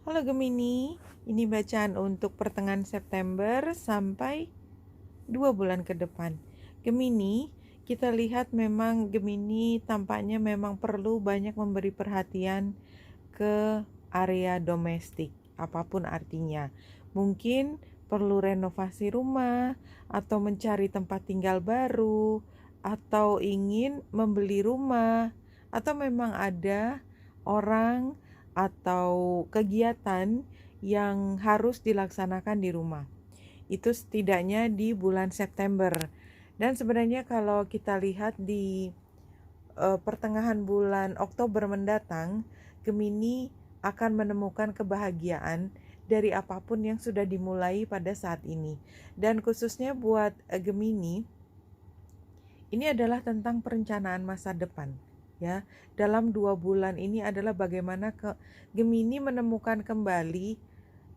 Halo Gemini, ini bacaan untuk pertengahan September sampai 2 bulan ke depan. Gemini, kita lihat memang Gemini tampaknya memang perlu banyak memberi perhatian ke area domestik, apapun artinya. Mungkin perlu renovasi rumah, atau mencari tempat tinggal baru, atau ingin membeli rumah, atau memang ada orang atau kegiatan yang harus dilaksanakan di rumah. Itu setidaknya di bulan September. Dan sebenarnya kalau kita lihat di pertengahan bulan Oktober mendatang, Gemini akan menemukan kebahagiaan dari apapun yang sudah dimulai pada saat ini. Dan khususnya buat Gemini, ini adalah tentang perencanaan masa depan. Ya, dalam 2 bulan ini adalah bagaimana Gemini menemukan kembali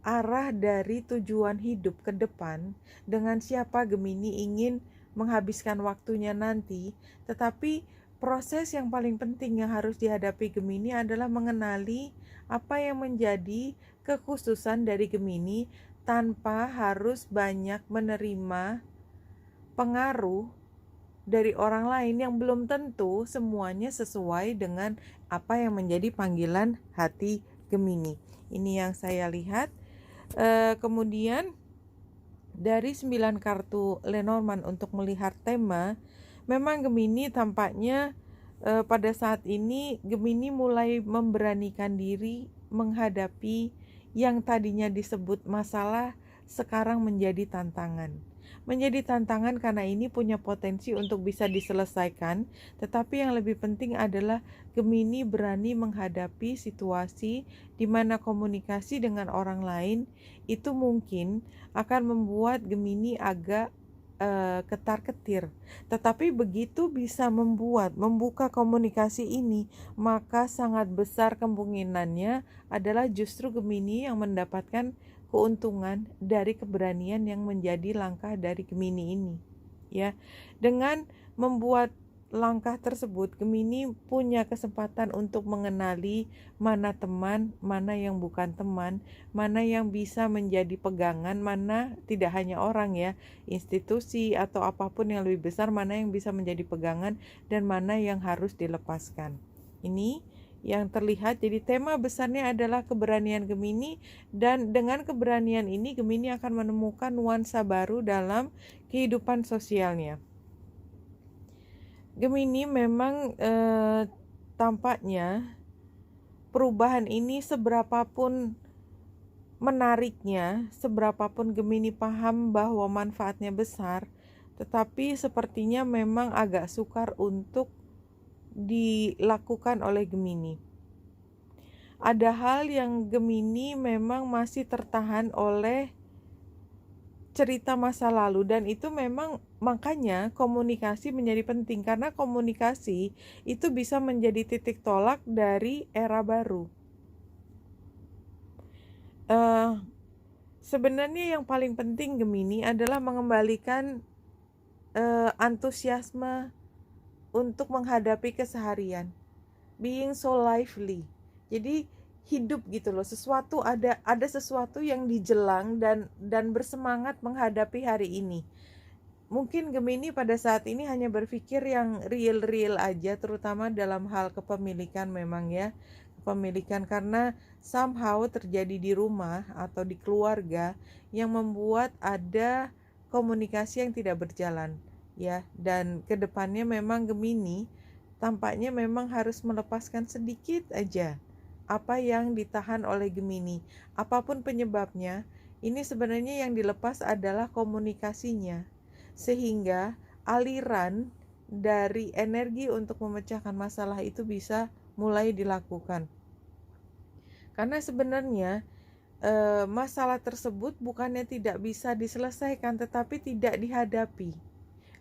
arah dari tujuan hidup ke depan, dengan siapa Gemini ingin menghabiskan waktunya nanti. Tetapi proses yang paling penting yang harus dihadapi Gemini adalah mengenali apa yang menjadi kekhususan dari Gemini tanpa harus banyak menerima pengaruh dari orang lain yang belum tentu semuanya sesuai dengan apa yang menjadi panggilan hati Gemini. Ini yang saya lihat. Kemudian dari 9 kartu Lenormand untuk melihat tema, memang Gemini tampaknya pada saat ini Gemini mulai memberanikan diri menghadapi yang tadinya disebut masalah sekarang menjadi tantangan. Menjadi tantangan karena ini punya potensi untuk bisa diselesaikan, tetapi yang lebih penting adalah Gemini berani menghadapi situasi di mana komunikasi dengan orang lain itu mungkin akan membuat Gemini agak ketar-ketir. Tetapi begitu bisa membuka komunikasi ini, maka sangat besar kemungkinannya adalah justru Gemini yang mendapatkan keuntungan dari keberanian yang menjadi langkah dari Gemini ini. Ya, dengan membuat langkah tersebut, Gemini punya kesempatan untuk mengenali mana teman, mana yang bukan teman, mana yang bisa menjadi pegangan, mana tidak hanya orang ya, institusi atau apapun yang lebih besar, mana yang bisa menjadi pegangan dan mana yang harus dilepaskan. Ini yang terlihat. Jadi tema besarnya adalah keberanian Gemini, dan dengan keberanian ini Gemini akan menemukan nuansa baru dalam kehidupan sosialnya. Gemini memang tampaknya perubahan ini seberapapun menariknya, seberapapun Gemini paham bahwa manfaatnya besar, tetapi sepertinya memang agak sukar untuk dilakukan oleh Gemini. Ada hal yang Gemini memang masih tertahan oleh cerita masa lalu, dan itu memang makanya komunikasi menjadi penting, karena komunikasi itu bisa menjadi titik tolak dari era baru. Sebenarnya yang paling penting Gemini adalah mengembalikan antusiasme untuk menghadapi keseharian, being so lively. Jadi hidup gitu loh, sesuatu ada sesuatu yang dijelang dan bersemangat menghadapi hari ini. Mungkin Gemini pada saat ini hanya berpikir yang real aja, terutama dalam hal kepemilikan memang ya. Kepemilikan karena somehow terjadi di rumah atau di keluarga yang membuat ada komunikasi yang tidak berjalan ya. Dan kedepannya memang Gemini tampaknya memang harus melepaskan sedikit aja apa yang ditahan oleh Gemini. Apapun penyebabnya, ini sebenarnya yang dilepas adalah komunikasinya. Sehingga aliran dari energi untuk memecahkan masalah itu bisa mulai dilakukan. Karena sebenarnya masalah tersebut bukannya tidak bisa diselesaikan, tetapi tidak dihadapi.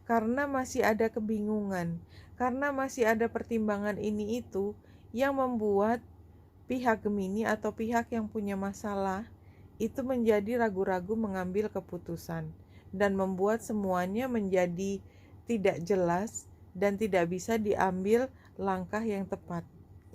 Karena masih ada kebingungan, karena masih ada pertimbangan ini itu yang membuat pihak Gemini atau pihak yang punya masalah itu menjadi ragu-ragu mengambil keputusan dan membuat semuanya menjadi tidak jelas dan tidak bisa diambil langkah yang tepat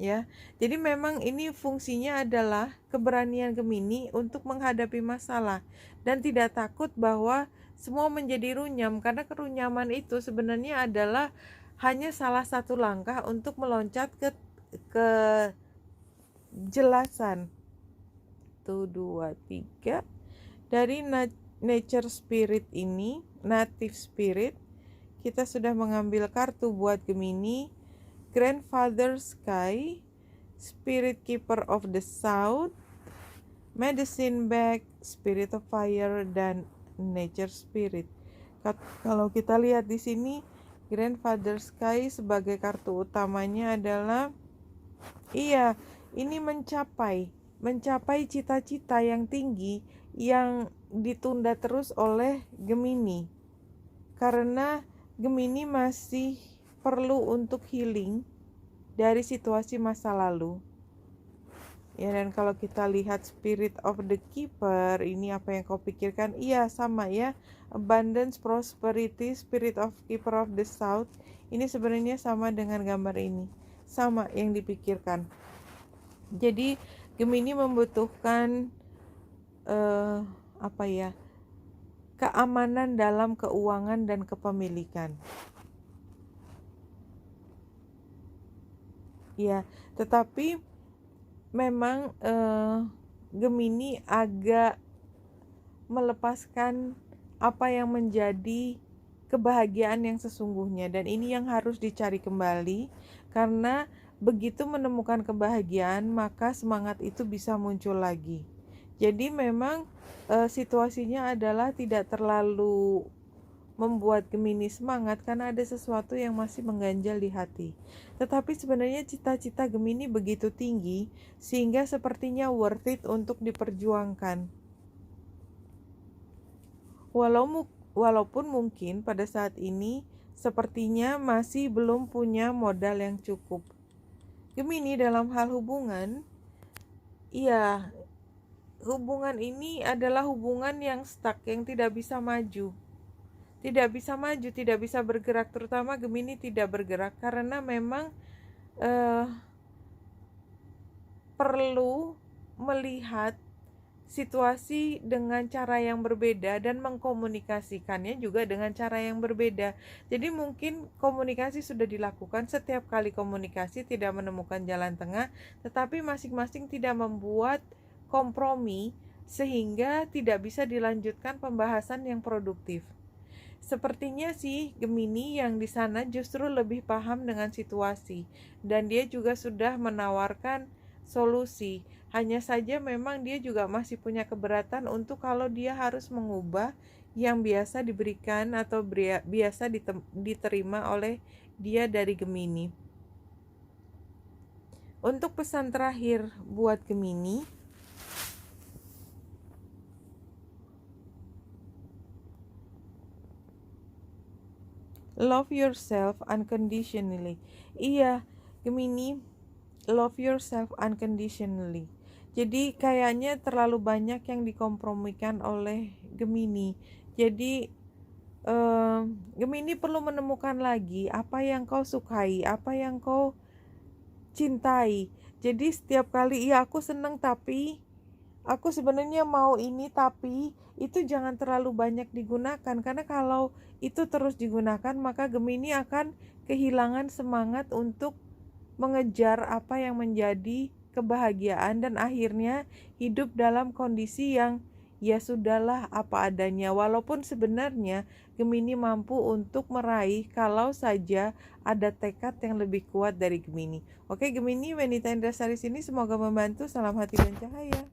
ya. Jadi memang ini fungsinya adalah keberanian Gemini untuk menghadapi masalah dan tidak takut bahwa semua menjadi runyam, karena kerunyaman itu sebenarnya adalah hanya salah satu langkah untuk meloncat ke kejelasan. 1, 2, 3. Dari nature spirit ini, native spirit, kita sudah mengambil kartu buat Gemini, Grandfather Sky, Spirit Keeper of the South, Medicine Bag, Spirit of Fire, dan Nature Spirit. Kalau kita lihat di sini, Grandfather Sky sebagai kartu utamanya adalah ini mencapai cita-cita yang tinggi yang ditunda terus oleh Gemini. Karena Gemini masih perlu untuk healing dari situasi masa lalu. Ya, dan kalau kita lihat Spirit of the Keeper, ini apa yang kau pikirkan? Iya, sama ya. Abundance, Prosperity, Spirit of Keeper of the South. Ini sebenarnya sama dengan gambar ini. Sama yang dipikirkan. Jadi Gemini membutuhkan keamanan dalam keuangan dan kepemilikan. Ya, tetapi memang Gemini agak melepaskan apa yang menjadi kebahagiaan yang sesungguhnya, dan ini yang harus dicari kembali, karena begitu menemukan kebahagiaan maka semangat itu bisa muncul lagi. Jadi memang situasinya adalah tidak terlalu membuat Gemini semangat karena ada sesuatu yang masih mengganjal di hati. Tetapi sebenarnya cita-cita Gemini begitu tinggi sehingga sepertinya worth it untuk diperjuangkan. Walaupun mungkin pada saat ini sepertinya masih belum punya modal yang cukup. Gemini dalam hal hubungan, hubungan ini adalah hubungan yang stuck, yang tidak bisa maju. Tidak bisa bergerak, terutama Gemini tidak bergerak karena memang perlu melihat situasi dengan cara yang berbeda dan mengkomunikasikannya juga dengan cara yang berbeda. Jadi mungkin komunikasi sudah dilakukan, setiap kali komunikasi tidak menemukan jalan tengah, tetapi masing-masing tidak membuat kompromi sehingga tidak bisa dilanjutkan pembahasan yang produktif. Sepertinya sih Gemini yang di sana justru lebih paham dengan situasi dan dia juga sudah menawarkan solusi. Hanya saja memang dia juga masih punya keberatan untuk kalau dia harus mengubah yang biasa diberikan atau biasa diterima oleh dia dari Gemini. Untuk pesan terakhir buat Gemini, love yourself unconditionally. Iya, Gemini, love yourself unconditionally. Jadi kayaknya terlalu banyak yang dikompromikan oleh Gemini. Jadi Gemini perlu menemukan lagi apa yang kau sukai, apa yang kau cintai. Jadi setiap kali aku seneng tapi aku sebenarnya mau ini, tapi itu jangan terlalu banyak digunakan, karena kalau itu terus digunakan maka Gemini akan kehilangan semangat untuk mengejar apa yang menjadi kebahagiaan dan akhirnya hidup dalam kondisi yang ya sudahlah apa adanya, walaupun sebenarnya Gemini mampu untuk meraih kalau saja ada tekad yang lebih kuat dari Gemini. Oke Gemini, Wenita Indrasari sini semoga membantu. Salam hati dan cahaya.